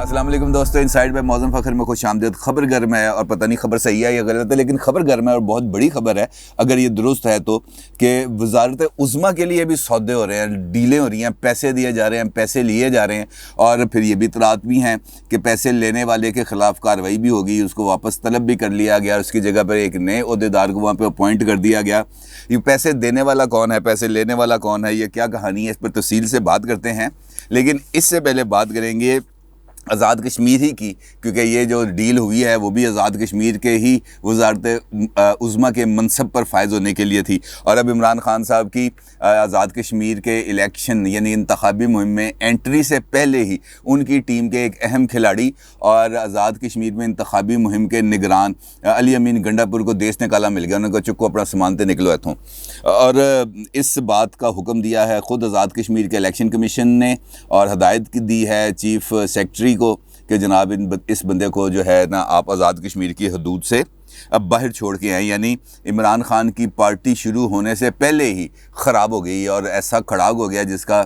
अस्सलाम वालेकुम दोस्तों, इनसाइड बाय मौज़म फ़खर में खुश आमदीद। खबर गर्म है और पता नहीं खबर सही है या गलत है, लेकिन खबर गर्म है और बहुत बड़ी खबर है अगर ये दुरुस्त है तो, कि वज़ारत उज़्मा के लिए भी सौदे हो रहे हैं, डीलें हो रही हैं, पैसे दिए जा रहे हैं, पैसे लिए जा रहे हैं। और फिर ये भी इतलात भी हैं कि पैसे लेने वाले के ख़िलाफ़ कार्रवाई भी होगी, उसको वापस तलब भी कर लिया गया, उसकी जगह पर एक नए ओहदेदार को वहाँ पर अपॉइंट कर दिया गया। ये पैसे देने वाला कौन है, पैसे लेने वाला कौन है, ये क्या कहानी है, इस पर तफसील से बात करते हैं। लेकिन इससे पहले बात करेंगे आज़ाद कश्मीर ही की, क्योंकि ये जो डील हुई है वो भी आज़ाद कश्मीर के ही वज़ारत उज़्मा के मनसब पर फायज़ होने के लिए थी। और अब इमरान खान साहब की आज़ाद कश्मीर के इलेक्शन यानी इंतखाबी मुहिम में एंट्री से पहले ही उनकी टीम के एक अहम खिलाड़ी और आज़ाद कश्मीर में इंतखाबी मुहिम के निगरान अली अमीन गंडापुर को देश निकाला मिल गया। उन्होंने कहा चुको अपना सामानते निकलो इथों, और इस बात का हुक्म दिया है ख़ुद आज़ाद कश्मीर के इलेक्शन कमीशन ने, और हदायत दी है चीफ सेक्रेटरी को कि जनाब इस बंदे को जो है ना आप आज़ाद कश्मीर की हदूद से अब बाहर छोड़ के आए। यानी इमरान खान की पार्टी शुरू होने से पहले ही ख़राब हो गई और ऐसा खड़ाग हो गया जिसका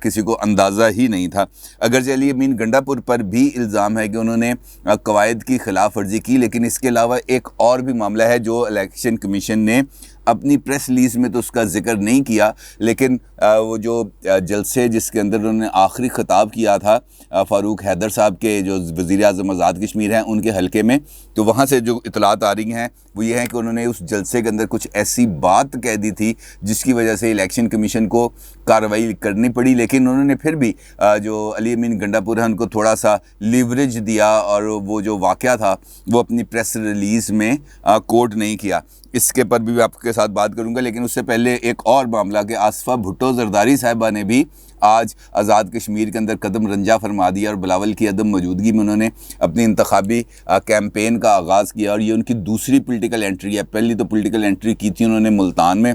किसी को अंदाज़ा ही नहीं था। अगर अली अमीन गंडापुर पर भी इल्ज़ाम है कि उन्होंने कवायद की खिलाफ वर्जी की, लेकिन इसके अलावा एक और भी मामला है जो इलेक्शन कमीशन ने अपनी प्रेस रिलीज़ में तो उसका जिक्र नहीं किया, लेकिन वो जो जलसे जिसके अंदर उन्होंने आखिरी ख़िताब किया था फ़ारूक हैदर साहब के जो वज़ीर आज़म आज़ाद कश्मीर हैं उनके हलके में, तो वहाँ से जो इतलात आ रही हैं वो ये है कि उन्होंने उस जलसे के अंदर कुछ ऐसी बात कह दी थी जिसकी वजह से इलेक्शन कमीशन को कार्रवाई करनी पड़ी। लेकिन उन्होंने फिर भी जो अली अमीन गंडापुर है उनको थोड़ा सा लीवरेज दिया और वो जो वाक़या था वो अपनी प्रेस रिलीज़ में कोट नहीं किया। इसके पर भी आपके साथ बात करूंगा, लेकिन उससे पहले एक और मामला कि आसफ़ा भुट्टो ज़रदारी साहिबा ने भी आज आज़ाद कश्मीर के अंदर कदम रंजा फरमा दिया और बिलावल की अदम मौजूदगी में उन्होंने अपनी इंतखाबी कैंपेन का आगाज़ किया। और ये उनकी दूसरी पॉलिटिकल एंट्री है। पहली तो पॉलिटिकल एंट्री की थी उन्होंने मुल्तान में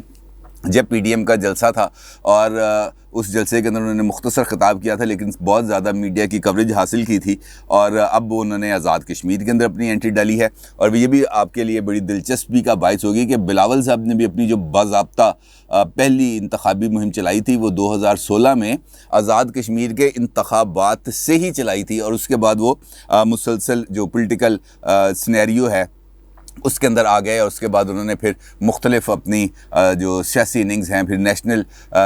जब पीडीएम का जलसा था, और उस जलसे के अंदर उन्होंने मुख्तसर ख़िताब किया था, लेकिन बहुत ज़्यादा मीडिया की कवरेज हासिल की थी। और अब उन्होंने आज़ाद कश्मीर के अंदर अपनी एंट्री डाली है। और ये भी आपके लिए बड़ी दिलचस्पी का बाइस होगी कि बिलावल साहब ने भी अपनी जो बाज़ाब्ता पहली इंतखाबी मुहिम चलाई थी वो 2016 में आज़ाद कश्मीर के इंतखाबात से ही चलाई थी, और उसके बाद वो मुसलसल जो पॉलिटिकल सिनेरियो है उसके अंदर आ गए। और उसके बाद उन्होंने फिर मुख्तलिफ अपनी जो सियासी इनिंग्स हैं, फिर नेशनल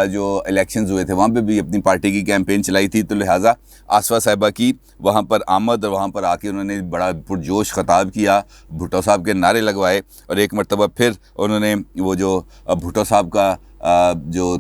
जो इलेक्शंस हुए थे वहाँ पे भी अपनी पार्टी की कैंपेन चलाई थी। तो लिहाजा आसफ़ा साहिबा की वहाँ पर आमद और वहाँ पर आके उन्होंने बड़ा पुरजोश ख़िताब किया, भुट्टो साहब के नारे लगवाए, और एक मरतबा फिर उन्होंने वो जो भुट्टो साहब का जो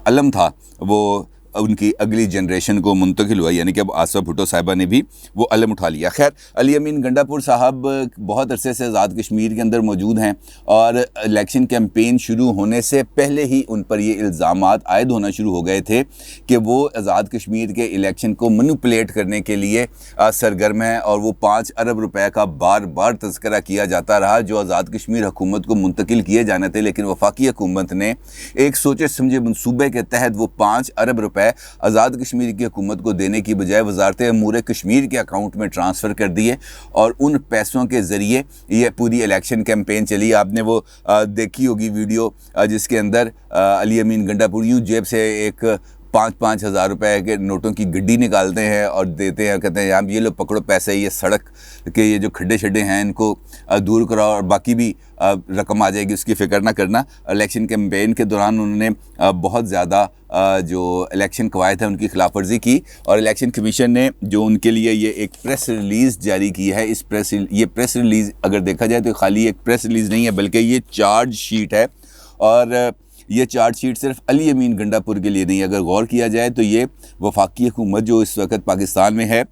अलम था वो उनकी अगली जनरेशन को मुंतकिल हुआ, यानी कि अब आसफ़ा भुट्टो साहिबा ने भी वो अलम उठा लिया। खैर, अली अमीन गंडापुर साहब बहुत अरसे से आज़ाद कश्मीर के अंदर मौजूद हैं, और इलेक्शन कैंपेन शुरू होने से पहले ही उन पर ये इल्ज़ामात आयद होना शुरू हो गए थे कि वो आज़ाद कश्मीर के इलेक्शन को मैनिपुलेट करने के लिए सरगर्म हैं। और वो 5 अरब रुपए का बार बार तज़किरा किया जाता रहा जो आज़ाद कश्मीर हुकूमत को मुंतकिल किए जाने थे, लेकिन वफाकी हुकूमत ने एक सोचे समझे मनसूबे के तहत वो 5 अरब रुपए आज़ाद कश्मीर की हुकूमत को देने की बजाय वज़ारत अमूर कश्मीर के अकाउंट में ट्रांसफ़र कर दिए, और उन पैसों के ज़रिए ये पूरी इलेक्शन कैंपेन चली। आपने वो देखी होगी वीडियो जिसके अंदर अली अमीन गंडापुर यूँ जेब से एक 5-5 हज़ार रुपए के नोटों की गड्डी निकालते हैं और देते हैं, कहते हैं यार ये लो पकड़ो पैसे, ये सड़क के ये जो खड्डे शड्डे हैं इनको दूर कराओ और बाकी भी रकम आ जाएगी, उसकी फ़िक्र ना करना। इलेक्शन कैंपेन के दौरान उन्होंने बहुत ज़्यादा जो इलेक्शन कवायद है उनकी खिलाफ वर्जी की, और इलेक्शन कमीशन ने जो उनके लिए ये एक प्रेस रिलीज़ जारी की है, ये प्रेस रिलीज़ अगर देखा जाए तो खाली एक प्रेस रिलीज़ नहीं है बल्कि ये चार्ज शीट है। और ये चार्ज शीट सिर्फ अली अमीन गंडापुर के लिए नहीं, अगर गौर किया जाए तो ये वफाकी हुकूमत जो इस वक्त पाकिस्तान में है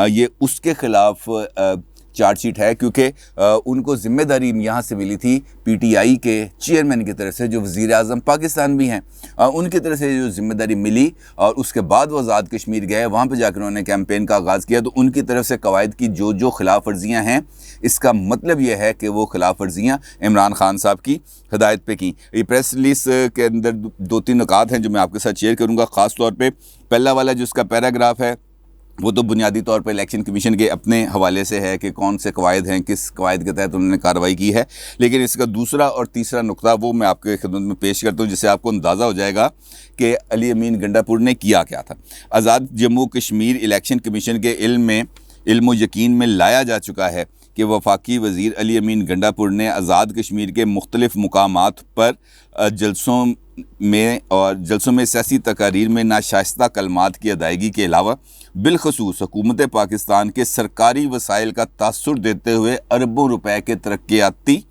ये उसके ख़िलाफ़ चार्जशीट है, क्योंकि उनको ज़िम्मेदारी यहाँ से मिली थी पीटीआई के चेयरमैन की तरफ से जो वज़ीर आज़म पाकिस्तान भी हैं, उनकी तरफ से जो ज़िम्मेदारी मिली, और उसके बाद वो आज़ाद कश्मीर गए, वहाँ पे जाकर उन्होंने कैंपेन का आगाज़ किया। तो उनकी तरफ से कवायद की जो खिलाफ वर्जियाँ हैं, इसका मतलब ये है कि वो खिलाफ वर्जियाँ इमरान खान साहब की हदायत पे की। ये प्रेस रिलीज़ के अंदर 2-3 नुकात हैं जो मैं आपके साथ शेयर करूँगा। ख़ास तौर पर पहला वाला जो उसका पैराग्राफ है वो तो बुनियादी तौर पर इलेक्शन कमीशन के अपने हवाले से है कि कौन से कवायद हैं, किस कवायद के तहत उन्होंने कार्रवाई की है, लेकिन इसका दूसरा और तीसरा नुकता वो मैं आपके खिदमत में पेश करता हूँ जिससे आपको अंदाज़ा हो जाएगा कि अली अमीन गंडापुर ने किया क्या था। आज़ाद जम्मू कश्मीर इलेक्शन कमीशन के इल्म में इल्म यकीन में लाया जा चुका है कि वफाकी वज़ीर अली अमीन गंडापुर ने आज़ाद कश्मीर के मुख्तलिफ़ मुकामात पर जलसों में सियासी तकारीर में नाशाइस्ता कलमात की अदायगी के अलावा बिलखसूस हुकूमत पाकिस्तान के सरकारी वसाइल का तासुर देते हुए अरबों रुपए के तरक्याती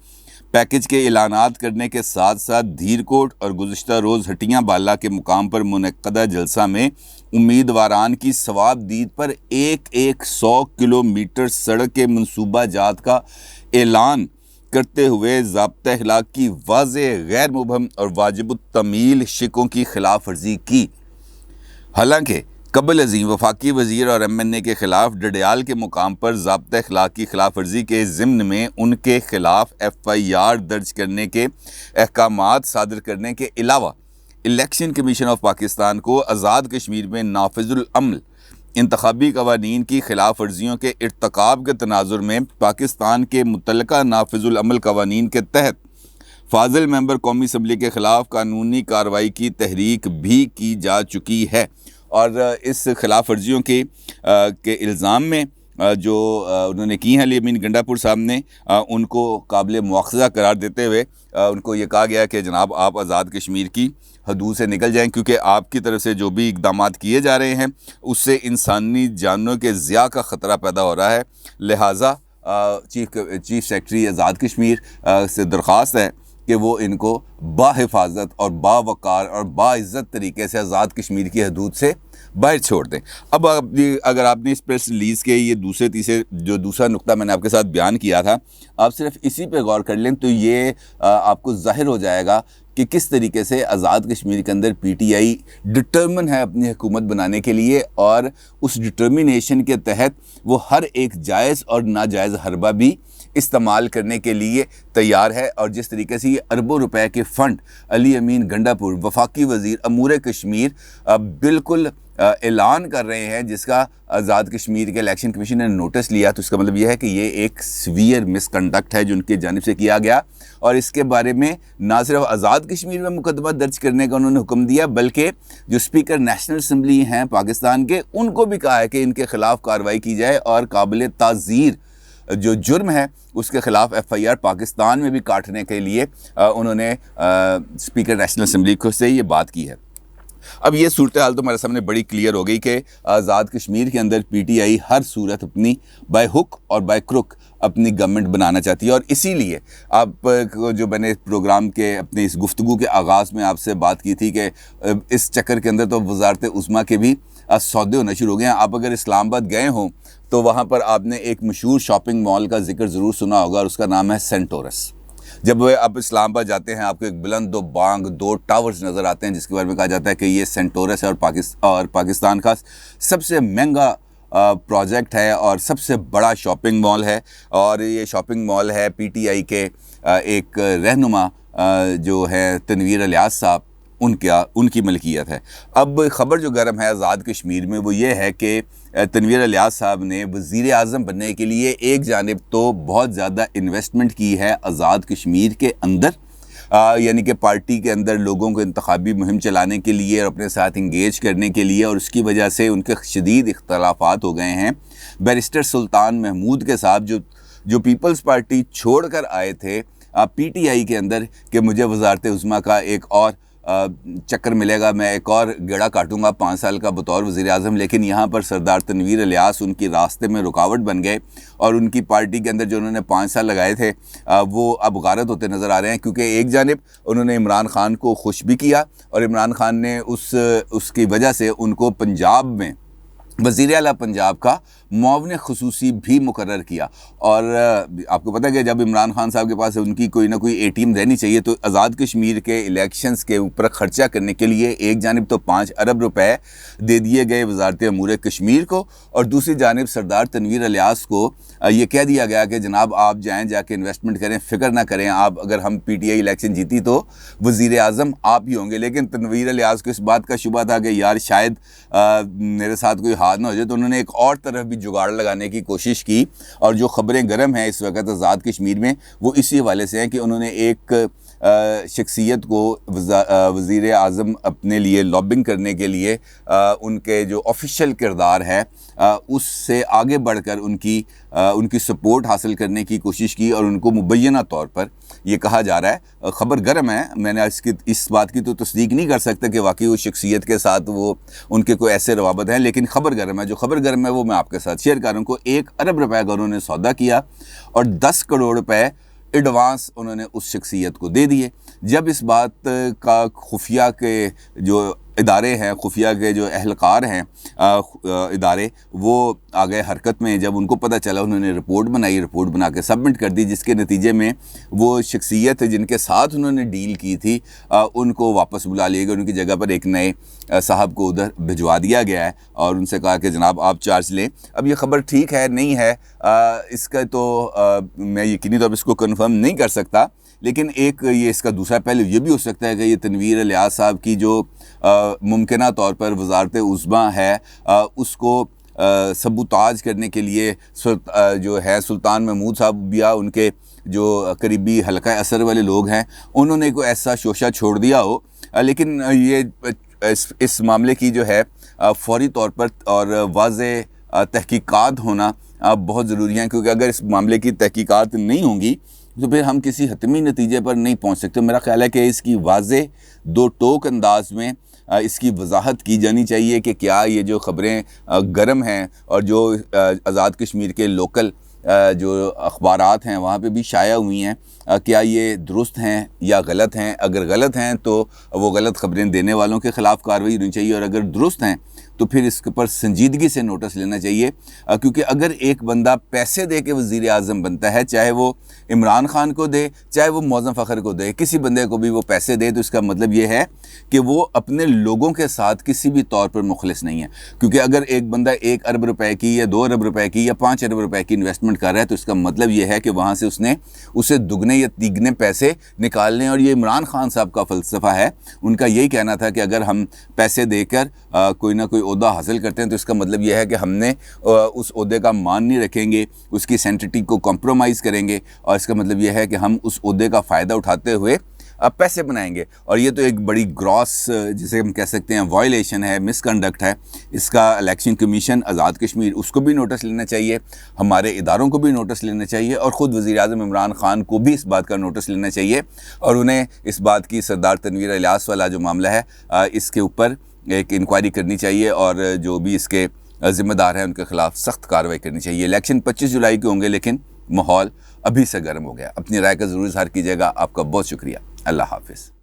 पैकेज के ऐलानात करने के साथ साथ धीरकोट और गुज़िश्ता रोज़ हटियाँ बाला के मुकाम पर मुनक़्क़दा जलसा में उम्मीदवारान की सवाबदीद पर 100 किलोमीटर सड़क के मनसूबा जात का ऐलान करते हुए ज़ाब्ता अखलाक की वाज़ेह गैर मुबहम और वाजिब तमील शिकों की खिलाफ वर्जी की। हालांकि कबल अज़ीम वफाकी वज़ीर और MNA के ख़िलाफ़ डडियाल के मुकाम पर ज़ाब्ता अखलाक की खिलाफ वर्जी के ज़िम्न में उनके ख़िलाफ़ FIR दर्ज करने के अहकामात सादर करने के अलावा इलेक्शन कमीशन ऑफ पाकिस्तान को आज़ाद कश्मीर में नाफिजुल अमल इंतखाबी कवानीन की खिलाफ वर्जियों के इर्तकाब के तनाजुर में पाकिस्तान के मुतल्लका नाफिजुल अमल कवानीन के तहत फाजिल मेंबर कौमी असम्बली के ख़िलाफ़ कानूनी कार्रवाई की तहरीक भी की जा चुकी है। और इस खिलाफ वर्जियों के इल्ज़ाम में जो उन्होंने की हैं अली अमीन गंडापुर साहब ने, उनको काबिल मुआख़ज़ा करार देते हुए उनको ये कहा गया कि जनाब आप आज़ाद कश्मीर की हदूद से निकल जाएं, क्योंकि आपकी तरफ से जो भी इक़दामात किए जा रहे हैं उससे इंसानी जानों के ज़िया का ख़तरा पैदा हो रहा है। लिहाजा चीफ सेक्रेटरी आज़ाद कश्मीर से दरख्वास्त है कि वो इनको बाहिफाजत और बावकार और बाइज़्ज़त तरीके से आज़ाद कश्मीर की हदूद से बाहर छोड़ दें। अब अगर आपने इस प्रेस रिलीज़ के ये दूसरा नुक्ता मैंने आपके साथ बयान किया था, आप सिर्फ इसी पे गौर कर लें तो ये आपको ज़ाहिर हो जाएगा कि किस तरीके से आज़ाद कश्मीर के अंदर PTI डिटर्मिन है अपनी हुकूमत बनाने के लिए, और उस डिटर्मिनेशन के तहत वो हर एक जायज़ और नाजायज़ हरबा भी इस्तेमाल करने के लिए तैयार है। और जिस तरीके से ये अरबों रुपए के फ़ंड अली अमीन गंडापुर वफाकी वज़ीर अमूर कश्मीर बिल्कुल ऐलान कर रहे हैं, जिसका आज़ाद कश्मीर के इलेक्शन कमीशन ने नोटिस लिया, तो इसका मतलब यह है कि ये एक सीवियर मिसकंडक्ट है जो उनकी जानिब से किया गया। और इसके बारे में ना सिर्फ आज़ाद कश्मीर में मुकदमा दर्ज करने का उन्होंने हुक्म दिया, बल्कि जो स्पीकर नेशनल असम्बली हैं पाकिस्तान के, उनको भी कहा है कि इनके ख़िलाफ़ कार्रवाई की जाए और काबिल ताज़ीर जो जुर्म है उसके ख़िलाफ़ FIR पाकिस्तान में भी काटने के लिए उन्होंने स्पीकर नेशनल असम्बली को से ये बात की है। अब ये सूरत हाल तो हमारे सामने बड़ी क्लियर हो गई कि आज़ाद कश्मीर के अंदर PTI हर सूरत अपनी बाय हुक और बाय क्रुक अपनी गवर्नमेंट बनाना चाहती है। और इसीलिए आप जो मैंने प्रोग्राम के अपने इस गुफ्तगू के आगाज़ में आपसे बात की थी कि इस चक्कर के अंदर तो वज़ारत उज़्मा के भी सौदे होने शुरू हो गए हैं। आप अगर इस्लामाबाद गए हों तो वहाँ पर आपने एक मशहूर शॉपिंग मॉल का जिक्र ज़रूर सुना होगा और उसका नाम है सेंटोरस। जब आप इस्लामाबाद जाते हैं आपको एक बुलंद दो टावर्स नज़र आते हैं जिसके बारे में कहा जाता है कि ये सेंटोरस है और पाकिस्तान का सबसे महंगा प्रोजेक्ट है और सबसे बड़ा शॉपिंग मॉल है। और ये शॉपिंग मॉल है PTI के एक रहनुमा जो है तनवीर इलियास साहब, उनकी मलकियत है। अब ख़बर जो गर्म है आज़ाद कश्मीर में वो ये है कि तनवीर इलियास साहब ने वज़ीर आज़म बनने के लिए एक जानिब तो बहुत ज़्यादा इन्वेस्टमेंट की है आज़ाद कश्मीर के अंदर, यानी कि पार्टी के अंदर लोगों को इंतखाबी मुहिम चलाने के लिए और अपने साथ इंगेज करने के लिए, और उसकी वजह से उनके शदीद इख्तलाफात हो गए हैं बैरिस्टर सुल्तान महमूद के साथ जो पीपल्स पार्टी छोड़ कर आए थे PTI के अंदर कि मुझे वज़ारत उज़्मा का एक और चक्कर मिलेगा, मैं एक और गेड़ा काटूंगा 5 साल का बतौर वज़ीर आज़म। लेकिन यहाँ पर सरदार तनवीर इलियास उनकी रास्ते में रुकावट बन गए और उनकी पार्टी के अंदर जो उन्होंने 5 साल लगाए थे वो अब गारत होते नज़र आ रहे हैं, क्योंकि एक जानिब उन्होंने इमरान ख़ान को खुश भी किया और इमरान ख़ान ने उसकी वजह से उनको पंजाब में वज़ीर आला पंजाब का मुआविन ख़ुसूसी भी मुकर्रर किया। और आपको पता है कि जब इमरान ख़ान साहब के पास उनकी कोई ना कोई ATM रहनी चाहिए, तो आज़ाद कश्मीर के इलेक्शंस के ऊपर ख़र्चा करने के लिए एक जानिब तो 5 अरब रुपए दे दिए गए वज़ारत अमूर कश्मीर को, और दूसरी जानिब सरदार तनवीर इलियास को ये कह दिया गया कि जनाब आप जाएँ जाके इन्वेस्टमेंट करें, फ़िक्र ना करें, आप अगर हम PTI इलेक्शन जीती तो वज़ीर आज़म आप ही होंगे। लेकिन तनवीर इलियास को इस बात का शुबा था कि यार शायद मेरे साथ कोई हाथ ना हो जाए, तो उन्होंने एक और तरफ भी जुगाड़ लगाने की कोशिश की। और जो ख़बरें गर्म हैं इस वक्त आज़ाद कश्मीर में वो इसी हवाले से हैं कि उन्होंने एक शख्सियत को वज़ीर आज़म अपने लिए लॉबिंग करने के लिए उनके जो ऑफिशियल किरदार है उससे आगे बढ़कर उनकी सपोर्ट हासिल करने की कोशिश की और उनको मुबैना तौर पर ये कहा जा रहा है, ख़बर गर्म है, मैंने इस बात की तो तस्दीक नहीं कर सकता कि वाकई उस शख्सियत के साथ वो उनके कोई ऐसे रवाबत हैं, लेकिन ख़बर गर्म है। जो ख़बर गर्म है वो मैं आपके साथ शेयर कर रहा हूँ। को 1 अरब रुपए का उन्होंने सौदा किया और 10 करोड़ रुपए एडवांस उन्होंने उस शख्सियत को दे दिए। जब इस बात का खुफिया के जो इदारे हैं, खुफिया के जो अहलकार हैं इदारे, वो आ गए हरकत में। जब उनको पता चला उन्होंने रिपोर्ट बनाई, रिपोर्ट बना के सबमिट कर दी, जिसके नतीजे में वो शख्सियत जिनके साथ उन्होंने डील की थी उनको वापस बुला लिया गया। उनकी जगह पर एक नए साहब को उधर भिजवा दिया गया है और उनसे कहा कि जनाब आप चार्ज लें। अब ये ख़बर ठीक है नहीं है इसका तो मैं यकीनी तौर पर इसको कन्फर्म नहीं कर सकता, लेकिन एक ये इसका दूसरा पहलू ये भी हो सकता है कि ये तनवीर इलियास साहब की जो मुमकिना तौर पर वज़ारत उज़्मा है उसको सबूताज करने के लिए जो है सुल्तान महमूद साहब या उनके जो करीबी हल्का असर वाले लोग हैं उन्होंने कोई ऐसा शोशा छोड़ दिया हो। लेकिन ये इस मामले की जो है फौरी तौर पर और वाज़े तहकीकात होना बहुत ज़रूरी है, क्योंकि अगर इस मामले की तहकीकात नहीं होंगी तो फिर हम किसी हतमी नतीजे पर नहीं पहुंच सकते। मेरा ख्याल है कि इसकी वाज़े दो टोक अंदाज में इसकी वजाहत की जानी चाहिए कि क्या ये जो ख़बरें गर्म हैं और जो आज़ाद कश्मीर के लोकल जो अखबारात हैं वहाँ पे भी शाया हुई हैं, क्या ये दुरुस्त हैं या गलत हैं। अगर गलत हैं तो वो गलत ख़बरें देने वालों के ख़िलाफ़ कार्रवाई होनी चाहिए, और अगर दुरुस्त हैं तो फिर इसके पर संजीदगी से नोटिस लेना चाहिए। क्योंकि अगर एक बंदा पैसे दे के वज़ीर आज़म बनता है, चाहे वो इमरान खान को दे चाहे वो मौज़म फ़खर को दे, किसी बंदे को भी वो पैसे दे, तो इसका मतलब ये है कि वो अपने लोगों के साथ किसी भी तौर पर मुखलिस नहीं है। क्योंकि अगर एक बंदा 1 अरब रुपए की या 2 अरब रुपए की या 5 अरब रुपए की इन्वेस्टमेंट कर रहा है तो इसका मतलब ये है कि वहाँ से उसने उसे दुगने या तिगने पैसे निकालने। और ये इमरान खान साहब का फ़लसफ़ा है, उनका यही कहना था कि अगर हम पैसे देकर कोई ना कोई ओहदा हासिल करते हैं तो इसका मतलब यह है कि हमने उस ओहदे का मान नहीं रखेंगे, उसकी सेंटिटी को कॉम्प्रोमाइज़ करेंगे, और इसका मतलब यह है कि हम उस ओहदे का फ़ायदा उठाते हुए पैसे बनाएंगे। और ये तो एक बड़ी ग्रॉस जिसे हम कह सकते हैं वायलेशन है, मिसकंडक्ट है। इसका इलेक्शन कमीशन आज़ाद कश्मीर उसको भी नोटिस लेना चाहिए, हमारे इदारों को भी नोटिस लेना चाहिए, और ख़ुद वज़ीर आज़म इमरान खान को भी इस बात का नोटिस लेना चाहिए, और उन्हें इस बात की सरदार तनवीर इलियास वाला जो मामला है इसके ऊपर एक इंक्वायरी करनी चाहिए, और जो भी इसके ज़िम्मेदार हैं उनके ख़िलाफ़ सख्त कार्रवाई करनी चाहिए। इलेक्शन 25 जुलाई के होंगे, लेकिन माहौल अभी से गर्म हो गया। अपनी राय का ज़रूर इज़हार कीजिएगा। आपका बहुत शुक्रिया। अल्लाह हाफ़िज़।